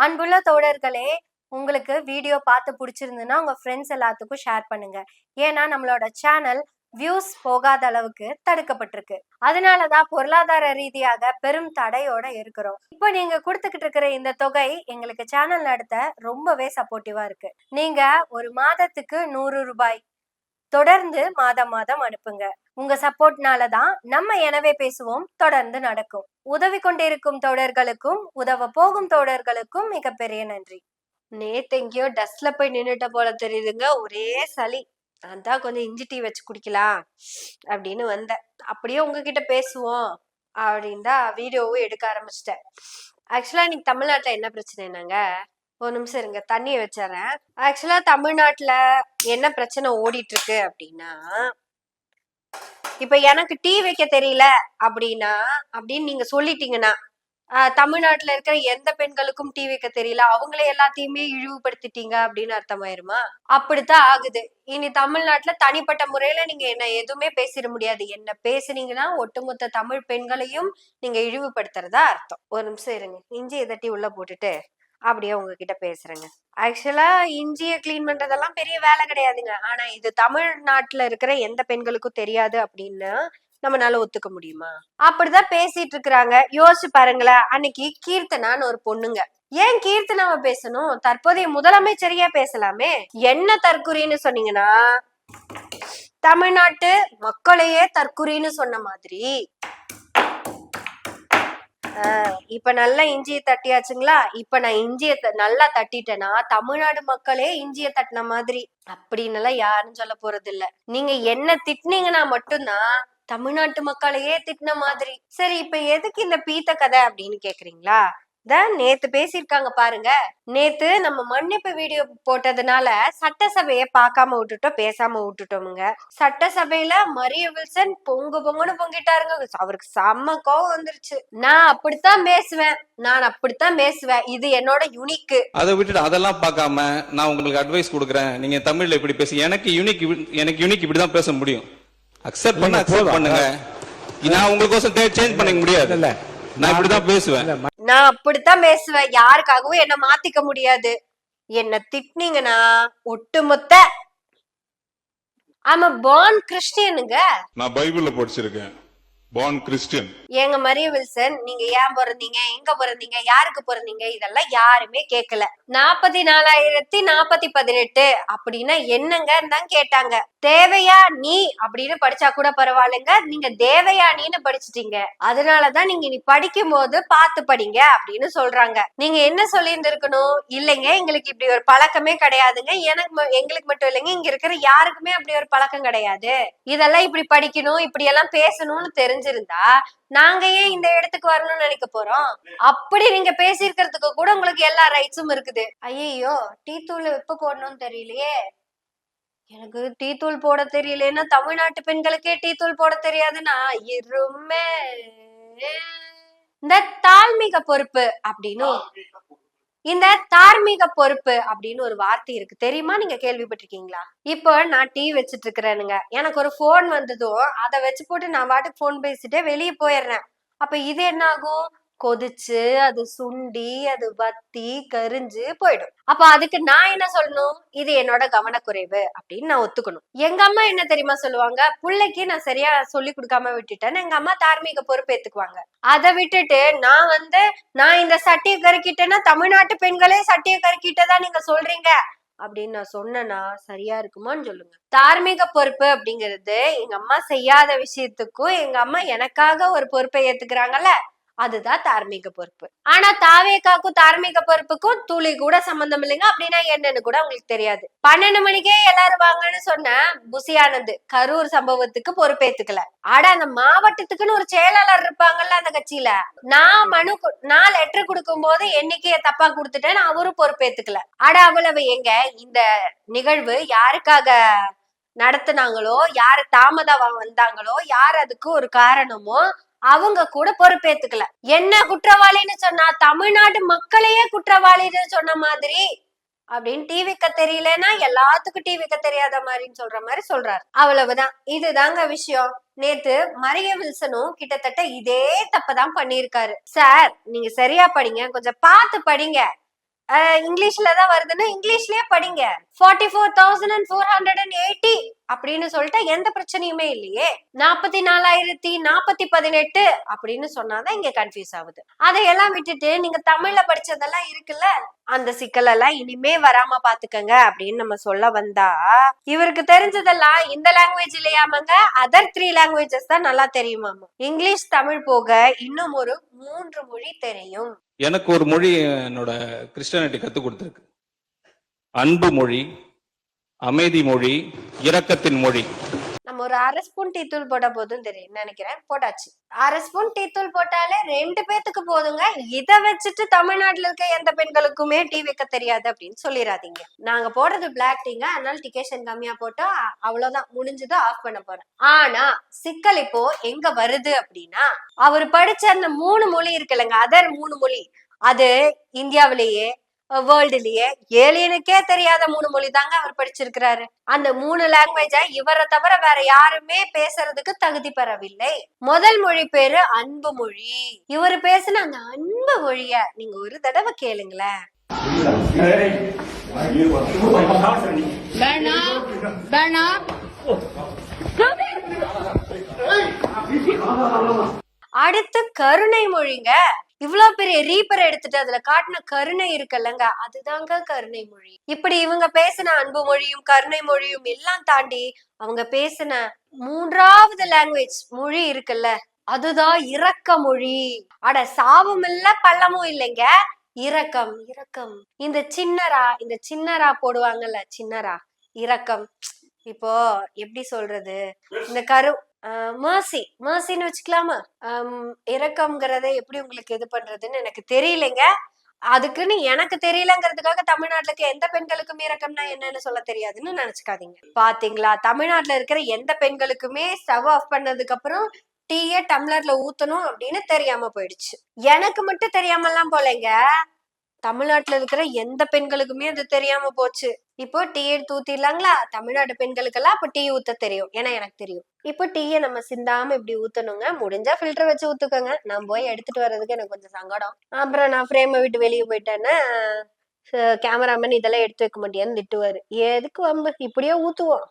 அன்புள்ள தோழர்களே, உங்களுக்கு வீடியோ பார்த்து பிடிச்சிருந்துன்னா உங்க ஃப்ரெண்ட்ஸ் எல்லாத்துக்கும் ஷேர் பண்ணுங்க. ஏன்னா நம்மளோட சேனல் வியூஸ் போகாத அளவுக்கு தடுக்கப்பட்டிருக்கு. அதனாலதான் பொருளாதார ரீதியாக பெரும் தடையோட இருக்கிறோம். இப்போ நீங்க கொடுத்துக்கிட்டு இருக்கிற இந்த தொகை எங்களுக்கு சேனல் நடத்த ரொம்பவே சப்போர்ட்டிவா இருக்கு. நீங்க ஒரு மாதத்துக்கு 100 ரூபாய் தொடர்ந்து மாதம் மாதம் அனுப்புங்க. உங்க சப்போர்ட்னால தான் நம்ம எனவே பேசுவோம் தொடர்ந்து நடக்கும். உதவி கொண்டிருக்கும் தோழர்களுக்கும் உதவ போகும் தோழர்களுக்கும் மிகப்பெரிய நன்றி. நேத்து எங்கேயோ டஸ்ட்ல போய் நின்னுட்ட போல தெரியுதுங்க, ஒரே சளி. அதான் கொஞ்சம் இஞ்சி டீ வச்சு குடிக்கலாம் அப்படின்னு வந்தேன். அப்படியே உங்ககிட்ட பேசுவோம் அப்படின்னு தான் வீடியோவும் எடுக்க ஆரம்பிச்சிட்டேன். ஆக்சுவலா இன்னைக்கு தமிழ்நாட்டுல என்ன பிரச்சனைனாங்க, ஒரு நிமிஷம் இருங்க, தண்ணியை வச்சிடறேன். ஆக்சுவலா தமிழ்நாட்டுல என்ன பிரச்சனை ஓடிட்டு இருக்கு அப்படின்னா, இப்ப எனக்கு டீ வைக்க தெரியல அப்படின்னு நீங்க சொல்லிட்டீங்கன்னா, தமிழ்நாட்டுல இருக்கிற எந்த பெண்களுக்கும் டீ வைக்க தெரியல, அவங்களே எல்லாத்தையுமே இழிவுபடுத்திட்டீங்க அப்படின்னு அர்த்தமாயிருமா? அப்படித்தான் ஆகுது. இனி தமிழ்நாட்டுல தனிப்பட்ட முறையில நீங்க என்ன எதுவுமே பேசிட முடியாது. என்ன பேசுனீங்கன்னா ஒட்டுமொத்த தமிழ் பெண்களையும் நீங்க இழிவுபடுத்துறதா அர்த்தம். ஒரு நிமிஷம் இருங்க, இஞ்சி எதட்டி உள்ள போட்டுட்டு அப்படியே உங்ககிட்ட பேசுறேங்க. ஆக்சுவலா இஞ்சிய கிளீன் பண்றதெல்லாம் பெரிய வேலை கிடையாதுங்க. ஆனா இது தமிழ்நாட்டுல இருக்கிற எந்த பெண்களுக்கும் தெரியாது அப்படின்னு நம்மளால ஒத்துக்க முடியுமா? அப்படிதான் பேசிட்டு இருக்கிறாங்க. யோசிச்சு பாருங்களேன். அன்னைக்கு கீர்த்தனான்னு ஒரு பொண்ணுங்க, ஏன் கீர்த்தனாவை பேசணும்? தற்போதைய முதலமைச்சரையே பேசலாமே. என்ன தற்குறின்னு சொன்னீங்கன்னா, தமிழ்நாட்டு மக்களையே தற்குறின்னு சொன்ன மாதிரி. இப்ப நல்லா இஞ்சியை தட்டியாச்சுங்களா? இப்ப நான் இஞ்சிய நல்லா தட்டிட்டேன்னா தமிழ்நாடு மக்களே இஞ்சிய தட்டின மாதிரி அப்படின்னு எல்லாம் யாரும் சொல்ல போறது இல்ல. நீங்க என்ன திட்டினீங்கன்னா மட்டும்தான் தமிழ்நாட்டு மக்களையே திட்டின மாதிரி. சரி, இப்ப எதுக்கு இந்த பீத்த கதை அப்படின்னு கேக்குறீங்களா? நேத்து பேசியிருக்காங்க பாருங்க. நேத்து நம்ம மன்னிப்பு வீடியோ போட்டதுனால சட்டசபைய பார்க்காம விட்டுட்டோம், பேசாம விட்டுட்டோமுங்க. சட்டசபையில மரிய வில்சன் பொங்குன்னு பொங்கிட்டாருங்க. அவருக்கு செம்ம கோவம் வந்துருச்சு. நான் அப்படித்தான் பேசுவேன், இது என்னோட யூனிக். அதை விட்டுட்டு அதெல்லாம் பார்க்காம நான் உங்களுக்கு அட்வைஸ் கொடுக்குறேன், நீங்க தமிழ்ல இப்படி பேசி, எனக்கு யூனிக் இப்படிதான் பேச முடியும். அக்செப்ட் பண்ணுங்க. நான் உங்களுக்கோசம் சேஞ்ச் பண்ண முடியாது. இல்ல, நான் இப்படிதான் பேசுவேன். நான் அப்படித்தான் பேசுவேன். யாருக்காகவும் என்ன மாத்திக்க முடியாது. என்ன திட்டினீங்கன்னா ஒட்டுமொத்த ஆமா பார்ன் கிறிஸ்டியனுங்க. நான் பைபிள்ல படிச்சிருக்கேன், பார்ன் கிறிஸ்டியன். ஏங்க மரிய வில்சன், நீங்க ஏன் பிறந்தீங்க, எங்க பிறந்தீங்க, யாருக்கு பிறந்தீங்க, இதெல்லாம் யாருமே கேட்கல. 44,418 அப்படின்னா என்னங்க தான் கேட்டாங்க. தேவையா நீ அப்படின்னு படிச்சா கூட பரவாயில்லைங்க, நீங்க தேவையானின்னு படிச்சுட்டீங்க. அதனாலதான் நீங்க நீ படிக்கும் போது பார்த்து படிங்க அப்படின்னு சொல்றாங்க. நீங்க என்ன சொல்லியிருந்திருக்கணும்? இல்லைங்க, எங்களுக்கு இப்படி ஒரு பழக்கமே கிடையாதுங்க. எங்களுக்கு மட்டும் இல்லைங்க, இங்க இருக்கிற யாருக்குமே அப்படி ஒரு பழக்கம் கிடையாது. இதெல்லாம் இப்படி படிக்கணும், இப்படி எல்லாம் பேசணும்னு தெரிஞ்சிருந்தா நாங்க ஏன் இந்த இடத்துக்கு வரணும்னு நினைக்க போறோம்? அப்படி நீங்க பேசியிருக்கிறதுக்கு கூட உங்களுக்கு எல்லா ரைட்ஸும் இருக்குது. ஐயோ, டீ தூள் எப்ப போடணும்னு தெரியலையே. எனக்கு டீ தூள் போட தெரியலன்னா தமிழ்நாட்டு பெண்களுக்கே டீ தூள் போட தெரியாதுன்னா இருமே. இந்த தார்மீக பொறுப்பு அப்படின்னு இந்த தார்மீக பொறுப்பு அப்படின்னு ஒரு வார்த்தை இருக்கு, தெரியுமா? நீங்க கேள்விப்பட்டிருக்கீங்களா? இப்போ நான் டீ வச்சிட்டு இருக்கிறேனுங்க, எனக்கு ஒரு போன் வந்ததும் அதை வச்சு போட்டு நான் பாட்டுக்கு போன் பேசிட்டே வெளியே போயிடுறேன். அப்ப இது என்ன ஆகும்? கொதிச்சு அது சுண்டி அது வத்தி கரிஞ்சு போயிடும். அப்ப அதுக்கு நான் என்ன சொல்லணும்? இது என்னோட கவனக்குறைவு அப்படின்னு நான் ஒத்துக்கணும். எங்க அம்மா என்ன தெரியுமா சொல்லுவாங்க? பிள்ளைக்கு நான் சரியா சொல்லி கொடுக்காம விட்டுட்டேன்னு எங்க அம்மா தார்மீக பொறுப்பு ஏத்துக்குவாங்க. அதை விட்டுட்டு நான் இந்த சட்டியை கருக்கிட்டேன்னா தமிழ்நாட்டு பெண்களே சட்டியை கருக்கிட்டதான் நீங்க சொல்றீங்க அப்படின்னு நான் சொன்னேன்னா சரியா இருக்குமான்னு சொல்லுங்க. தார்மீக பொறுப்பு அப்படிங்கிறது எங்க அம்மா செய்யாத விஷயத்துக்கும் எங்க அம்மா எனக்காக ஒரு பொறுப்பை ஏத்துக்கிறாங்கல்ல, அதுதான் தார்மீக பொறுப்பு. ஆனா தாவேக்காக்கும் தார்மீக பொறுப்புக்கும் துளி கூட சம்பந்தம் இல்லைங்க. அப்படின்னா என்னன்னு கூட உங்களுக்கு தெரியாது. 12 மணிக்கே எல்லாரும் வாங்கன்னு சொன்ன புசி ஆனந்த் கரூர் சம்பவத்துக்கு பொறுப்பேத்துக்கல. ஆனா அந்த மாவட்டத்துக்குன்னு ஒரு செயலாளர் இருப்பாங்கல்ல அந்த கட்சியில, நான் லெட்டர் கொடுக்கும் போது எண்ணிக்கைய தப்பா கொடுத்துட்டேன்னு அவரும் பொறுப்பேத்துக்கல. ஆனா அவ்வளவு எங்க இந்த நிகழ்வு யாருக்காக நடத்துனாங்களோ, யாரு தாமதமா வந்தாங்களோ, யார் அதுக்கு ஒரு காரணமோ அவங்க கூட பொறுப்பேத்துக்கல. என்ன குற்றவாளின்னு சொன்னா தமிழ்நாட்டு மக்களையே குற்றவாளின்னு சொன்ன மாதிரி. அப்படின்னு டிவிக்க தெரியலன்னா எல்லாத்துக்கும் டிவிக்க தெரியாத மாதிரின்னு சொல்ற மாதிரி சொல்றாரு. அவ்வளவுதான், இதுதாங்க விஷயம். நேத்து மரிய வில்சனும் கிட்டத்தட்ட இதே தப்பதான் பண்ணிருக்காரு. சார், நீங்க சரியா படிங்க, கொஞ்சம் பார்த்து படிங்க. இங்கிலீஷ்ல தான் வருதுன்னா இங்கிலீஷ்லயே படிங்க. 44,480 அப்படின்னு சொல்லிட்டு எந்த பிரச்சனையுமே இல்லையே. 44,418 அப்படின்னு சொன்னாதான் இங்க கன்ஃபியூஸ் ஆகுது. அதையெல்லாம் விட்டுட்டு நீங்க தமிழ்ல படிச்சதெல்லாம் இருக்குல்ல, அந்த சிக்கல் எல்லாம் இனிமே வராம பாத்துக்கங்க அப்படின்னு நம்ம சொல்ல வந்தா, இவருக்கு தெரிஞ்சதெல்லாம் இந்த லாங்குவேஜ் இல்லையாமங்க, அதர் 3 லாங்குவேஜஸ் தான் நல்லா தெரியுமாமா. இங்கிலீஷ் தமிழ் போக இன்னும் ஒரு 3 மொழி தெரியும். எனக்கு ஒரு மொழி என்னோட கிறிஸ்டியானிட்டி கத்து கொடுத்துருக்கு. அன்பு மொழி, அமைதி மொழி, இரக்கத்தின் மொழி. நம்ம ஒரு 1/2 ஸ்பூன் டீ தூள் போட்டா போதும் தெரியும் நினைக்கிறேன். போட்டாச்சு. 1/2 ஸ்பூன் டீ தூள் போட்டாலே 2 பேத்துக்கு போதுங்க. இத வச்சுட்டு தமிழ்நாட்டுல இருக்க எந்த பெண்களுக்குமே டீ வைக்க தெரியாது அப்படின்னு சொல்லிடாதீங்க. நாங்க போடுறது பிளாக் டீங்க, அதனால டிகேஷன் கம்மியா போட்டா அவ்வளவுதான், முடிஞ்சது, ஆஃப் பண்ண போறேன். ஆனா சிக்கல் இப்போ எங்க வருது அப்படின்னா, அவர் படிச்ச அந்த 3 மொழி இருக்குல்லங்க, அதர் 3 மொழி, அது இந்தியாவிலேயே வேர்ல்டுலயே ஏலியனுக்கே தெரியாத 3 மொழி தாங்க அவர் படிச்சிருக்கிறாரு. அந்த 3 லாங்குவேஜ இவரை தவிர வேற யாருமே பேசுறதுக்கு தகுதி பெறவில்லை. முதல் மொழி பேரு அன்பு மொழி. இவரு பேசின அந்த அன்பு மொழிய நீங்க ஒரு தடவை கேளுங்களேன். அடுத்து கருணை மொழிங்க. இவ்வளவு பெரிய ரீப்பரை எடுத்துட்டு அதுல காட்டின கருணை இருக்குல்லங்க, அதுதாங்க கருணை மொழி. இப்படி இவங்க பேசின அன்பு மொழியும் கருணை மொழியும் எல்லாம் தாண்டி அவங்க பேசின 3வது லாங்குவேஜ் மொழி இருக்குல்ல, அதுதான் இரக்க மொழி. அட சாவும் இல்ல பள்ளமும் இல்லைங்க, இரக்கம். இரக்கம் இந்த சின்னரா போடுவாங்கல்ல, சின்னரா இரக்கம். இப்போ எப்படி சொல்றது, இந்த மர்சின்னு வச்சுக்கலாமா? இரக்கம்ங்கிறத எப்படி உங்களுக்கு இது பண்றதுன்னு எனக்கு தெரியலைங்க. அதுக்குன்னு எனக்கு தெரியலங்கிறதுக்காக தமிழ்நாட்டுல இருக்க எந்த பெண்களுக்கும் இரக்கம்னா என்னன்னு சொல்ல தெரியாதுன்னு நினைச்சுக்காதீங்க. பாத்தீங்களா, தமிழ்நாட்டுல இருக்கிற எந்த பெண்களுக்குமே ஸ்டவ் ஆஃப் பண்ணதுக்கு அப்புறம் டீய டம்ளர்ல ஊத்தணும் அப்படின்னு தெரியாம போயிடுச்சு. எனக்கு மட்டும் தெரியாமலாம் போலங்க, தமிழ்நாட்டுல இருக்கிற எந்த பெண்களுக்குமே அது தெரியாம போச்சு. இப்போ டீ எடுத்து ஊத்திடலாங்களா? தமிழ்நாட்டு பெண்களுக்கெல்லாம் அப்ப டீ ஊத்த தெரியும், ஏன்னா எனக்கு தெரியும். இப்போ டீயை நம்ம சிந்தாம இப்படி ஊத்தணுங்க. முடிஞ்சா ஃபில்டர் வச்சு ஊத்துக்கோங்க. நான் போய் எடுத்துட்டு வர்றதுக்கு எனக்கு கொஞ்சம் சங்கடம். அப்புறம் நான் ஃப்ரேமை விட்டு வெளியே போயிட்டேன்னா கேமராமேன் இதெல்லாம் எடுத்து வைக்க மாட்டியான்னு திட்டுவாரு. எதுக்கு வம்பு, இப்படியே ஊத்துவோம்.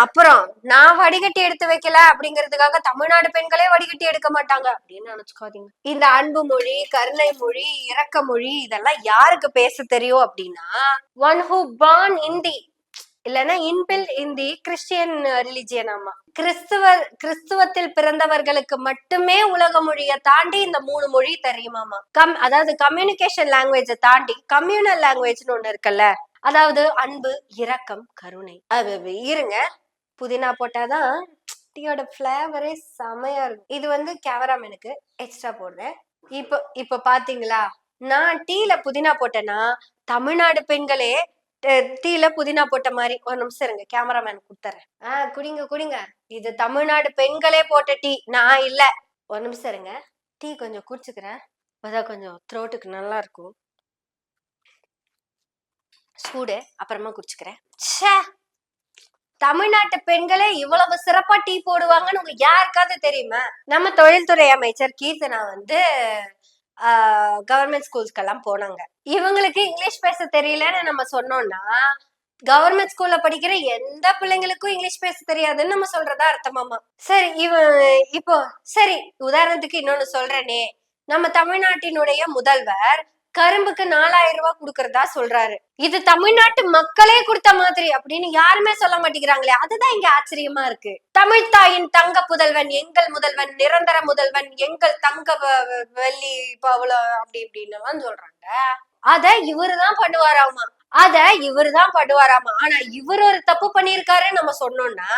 அப்புறம் நான் வடிகட்டி எடுத்து வைக்கல அப்படிங்கிறதுக்காக தமிழ்நாடு பெண்களே வடிகட்டி எடுக்க மாட்டாங்க அப்படின்னு நினைச்சுக்காதீங்க. இந்த அன்பு மொழி, கருணை மொழி, இரக்க மொழி இதெல்லாம் யாருக்கு பேச தெரியும் அப்படின்னா, ஒன் ஹூ பார்ன் இன் தி இல்லைன்னா இன்பில்ட் இன் தி கிறிஸ்டியன் ரிலிஜியன். ஆமா, கிறிஸ்துவத்தில் பிறந்தவர்களுக்கு மட்டுமே உலக மொழியை தாண்டி இந்த 3 மொழி தெரியுமாமா. அதாவது கம்யூனிகேஷன் லாங்குவேஜை தாண்டி கம்யூனல் லாங்குவேஜ்னு ஒண்ணு இருக்குல்ல, அதாவது அன்பு, இரக்கம், கருணை. இருங்க, புதினா போட்டாதான் டீயோட பிளேவரே செமையா இருக்கும். இது வந்து கேமராமேனுக்கு எக்ஸ்ட்ரா போடுறேன். இப்ப பாத்தீங்களா, நான் டீல புதினா போட்டேன்னா தமிழ்நாடு பெண்களே டீல புதினா போட்ட மாதிரி. ஒரு நிமிஷம் இருங்க, கேமராமேன் கொடுத்துறேன். குடிங்க. இது தமிழ்நாடு பெண்களே போட்ட டீ, நான் இல்ல. ஒரு நிமிஷம் இருங்க, டீ கொஞ்சம் குடிச்சுக்கிறேன், அப்பதான் கொஞ்சம் த்ரோட்டுக்கு நல்லா இருக்கும். சூடு அப்புறமா குடிச்சுக்கிறேன். தமிழ்நாட்டு பெண்களே இவ்வளவு சிறப்பா டீ போடுவாங்கன்னு உங்க யாருக்காவது தெரியுமா? நம்ம தொழில்துறை அமைச்சர் கீர்த்தனா வந்து கவர்மெண்ட் ஸ்கூல்ஸ்க்கெல்லாம் போனாங்க. இவங்களுக்கு இங்கிலீஷ் பேச தெரியலன்னு நம்ம சொன்னோம்னா, கவர்மெண்ட் ஸ்கூல்ல படிக்கிற எந்த பிள்ளைங்களுக்கும் இங்கிலீஷ் பேச தெரியாதுன்னு நம்ம சொல்றதா அர்த்தமாமா. சரி, இப்போ சரி, உதாரணத்துக்கு இன்னொன்னு சொல்றேனே, நம்ம தமிழ்நாட்டினுடைய முதல்வர் கரும்புக்கு 4,000 ரூபாய் கொடுக்கறதா சொல்றாரு. இது தமிழ்நாட்டு மக்களே கொடுத்த மாதிரி அப்படின்னு யாருமே சொல்ல மாட்டேங்கிறாங்களே, அதுதான் இங்க ஆச்சரியமா இருக்கு. தமிழ் தாயின் தங்க புதல்வன், எங்கள் முதல்வன், நிரந்தர முதல்வன், எங்கள் தங்க வெள்ளி பவளம் அப்படி இப்படின்னு எல்லாம் சொல்றாங்க. அத இவருதான் பண்ணுவாராமா. ஆனா இவர் ஒரு தப்பு பண்ணிருக்காரு நம்ம சொன்னோம்னா,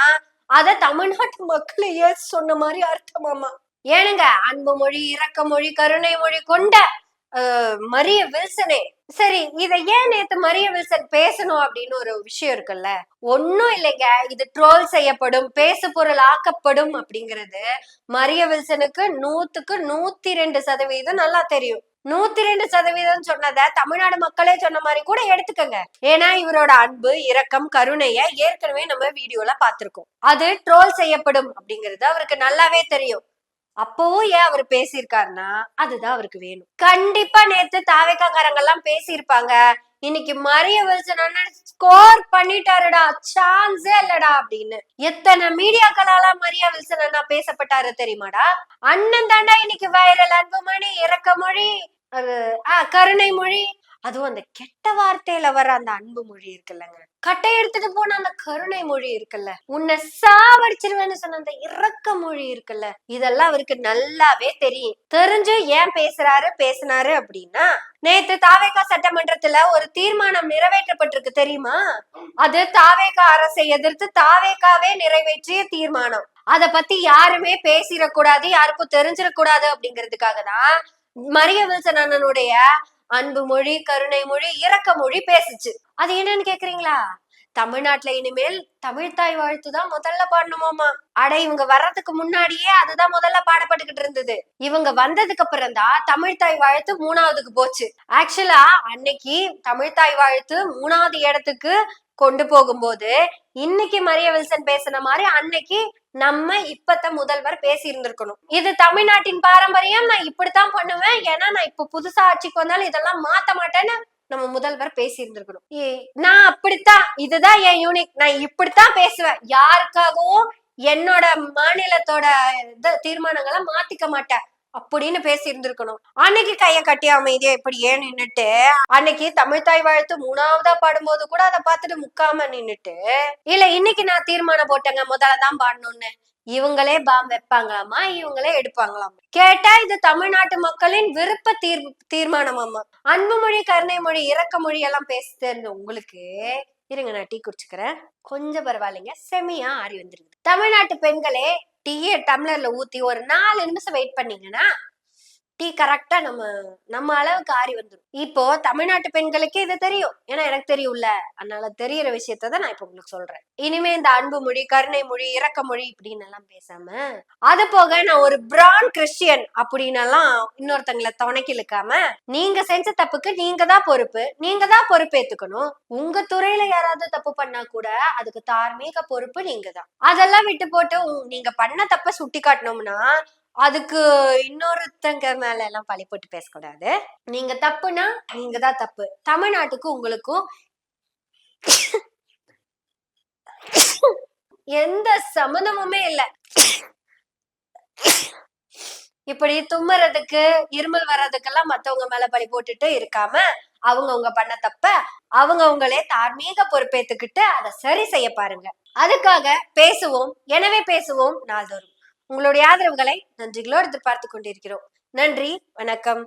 அத தமிழ்நாட்டு மக்களையே சொன்ன மாதிரி அர்த்தமாமா. ஏனுங்க, அன்பு மொழி, இரக்க மொழி, கருணை மொழி கொண்ட மரிய வில்சனே, சரி இத ஏன் நேத்து மரிய வில்சன் பேசணும் அப்படின்னு ஒரு விஷயம் இருக்குல்ல. ஒன்னும் இல்லைங்க, இது ட்ரோல் செய்யப்படும், பேசு பொருள் ஆக்கப்படும் அப்படிங்கிறது மரிய வில்சனுக்கு 100க்கு 102% நல்லா தெரியும். 102% சொன்னத தமிழ்நாடு மக்களே சொன்ன மாதிரி கூட எடுத்துக்கங்க. ஏன்னா இவரோட அன்பு, இரக்கம், கருணைய ஏற்கனவே நம்ம வீடியோல பாத்திருக்கோம். அது ட்ரோல் செய்யப்படும் அப்படிங்கிறது அவருக்கு நல்லாவே தெரியும். அப்பவும் ஏன் அவர் பேசியிருக்காருன்னா, அதுதான் அவருக்கு வேணும். கண்டிப்பா நேத்து தாவேக்காரங்க எல்லாம் பேசியிருப்பாங்க, இன்னைக்கு மரிய வில்சன் அண்ணன் ஸ்கோர் பண்ணிட்டாருடா, சான்ஸே இல்லடா அப்படின்னு எத்தனை மீடியாக்களால மரியா வில்சன் அண்ணா பேசப்பட்டாரு தெரியுமாடா? அண்ணன் தாண்டா இன்னைக்கு வைரல். அன்புமணி, இரக்கமொழி, அது கருணை மொழி, அதுவும் அந்த கெட்ட வார்த்தையில வர அந்த அன்பு மொழி இருக்குல்லங்க, கட்டை எடுத்துட்டு போன அந்த கருணை மொழி இருக்குல்ல, உன்னை சாவடிச்சிருவேன்னு சொன்ன அந்த இரக்க மொழி இருக்குல்ல, இதெல்லாம் அவருக்கு நல்லாவே தெரியும். தெரிஞ்சு ஏன் பேசினாரு அப்படின்னா, நேத்து தாவேகா சட்டமன்றத்துல ஒரு தீர்மானம் நிறைவேற்றப்பட்டிருக்கு தெரியுமா? அது தாவேகா அரசை எதிர்த்து தாவேகாவே நிறைவேற்றிய தீர்மானம். அத பத்தி யாருமே பேசிடக்கூடாது, யாருக்கும் தெரிஞ்சிடக்கூடாது அப்படிங்கிறதுக்காக தான் மரிய வில்சன் அண்ணனுடைய அன்பு மொழி, கருணை மொழி, இரக்க மொழி பேசுச்சு. அது என்னன்னு கேக்குறீங்களா? தமிழ்நாட்டுல இனிமேல் தமிழ்தாய் வாழ்த்து தான் முதல்ல பாடணுமாமா. அட, இவங்க வர்றதுக்கு முன்னாடியே அதுதான் முதல்ல பாடப்பட்டுக்கிட்டு இருந்தது. இவங்க வந்ததுக்கு அப்புறம் தான் தமிழ்தாய் வாழ்த்து 3வதுக்கு போச்சு. ஆக்சுவலா அன்னைக்கு தமிழ்தாய் வாழ்த்து 3வது இடத்துக்கு கொண்டு போகும்போது இன்னைக்கு மரிய வில்சன் பேசின மாதிரி அன்னைக்கு நம்ம இப்பத்த முதல்வர் பேசி இருந்திருக்கணும். இது தமிழ்நாட்டின் பாரம்பரியம், நான் இப்படித்தான் பண்ணுவேன், ஏன்னா நான் இப்ப புதுசா ஆட்சிக்கு வந்தாலும் இதெல்லாம் மாத்த மாட்டேன்னு நம்ம முதல்வர் பேசி இருந்திருக்கணும். நான் அப்படித்தான், இதுதான் என் யூனிக், நான் இப்படித்தான் பேசுவேன், யாருக்காகவும் என்னோட மாநிலத்தோட தீர்மானங்களை மாத்திக்க மாட்டேன் அப்படின்னு பேசி இருந்திருக்கணும். அன்னைக்கு கைய கட்டி அமைதியா இப்படி ஏன் நின்னுட்டு, அன்னைக்கு தமிழ்தாய் வாழ்த்து 3வதா பாடும்போது கூட அதை பார்த்துட்டு முக்காம நின்னுட்டு, இல்ல இன்னைக்கு நான் தீர்மானம் போட்டேங்க முதல்லதான் பாடணும்னு, இவங்களே பாம் வைப்பாங்களாமா, இவங்களே எடுப்பாங்களாமா. கேட்டா இது தமிழ்நாட்டு மக்களின் விருப்ப தீர்மானமாமா. அன்பு மொழி, கருணை மொழி, இரக்க மொழி எல்லாம் பேச தெரிஞ்ச உங்களுக்கு, இருங்க நான் டீ குடிச்சுக்கிறேன், கொஞ்சம் பரவாயில்லைங்க, செமையா ஆறி வந்துருக்கு. தமிழ்நாட்டு பெண்களே, டீயை டம்ளர்ல ஊத்தி ஒரு 4 நிமிஷம் வெயிட் பண்ணீங்கன்னா டீ கரெக்டா நம்ம அளவுக்கு ஆறி வந்துடும். இப்போ தமிழ்நாட்டு பெண்களுக்கு இது தெரியும், ஏன்னா எனக்கு தெரியும்ல, அதனால தெரியற விஷயத்தான் நான் இப்ப உங்களுக்கு சொல்றேன். இனிமே இந்த அன்பு மொழி, கருணை மொழி, இரக்க மொழி இப்படின்னு எல்லாம் பேசாம, அது போக நான் ஒரு பிரான் கிறிஸ்டியன் அப்படின்னு எல்லாம் இன்னொருத்தங்களை துணைக்கு இழுக்காம, நீங்க செஞ்ச தப்புக்கு நீங்க தான் பொறுப்பேத்துக்கணும். உங்க துறையில யாராவது தப்பு பண்ணா கூட அதுக்கு தார்மீக பொறுப்பு நீங்க தான். அதெல்லாம் விட்டு போட்டு நீங்க பண்ண தப்ப சுட்டி காட்டணும்னா அதுக்கு இன்னொருத்தங்க மேல எல்லாம் பழி போட்டு பேசக்கூடாது. நீங்க தப்புனா நீங்க தான் தப்பு. தமிழ்நாட்டுக்கு உங்களுக்கும் எந்த சம்மந்தமுமே இல்ல. இப்படி தும்முறதுக்கு, இருமல் வர்றதுக்கெல்லாம் மத்தவங்க மேல பழி போட்டுட்டு இருக்காம, அவங்கவுங்க பண்ண தப்ப அவங்கவுங்களே தார்மீக பொறுப்பேத்துக்கிட்டு அதை சரி செய்ய பாருங்க. அதுக்காக பேசுவோம், எனவே பேசுவோம் நாள்தோறும். உங்களுடைய ஆதரவுகளை நன்றிகளோடு எதிர்பார்த்து கொண்டிருக்கிறோம். நன்றி, வணக்கம்.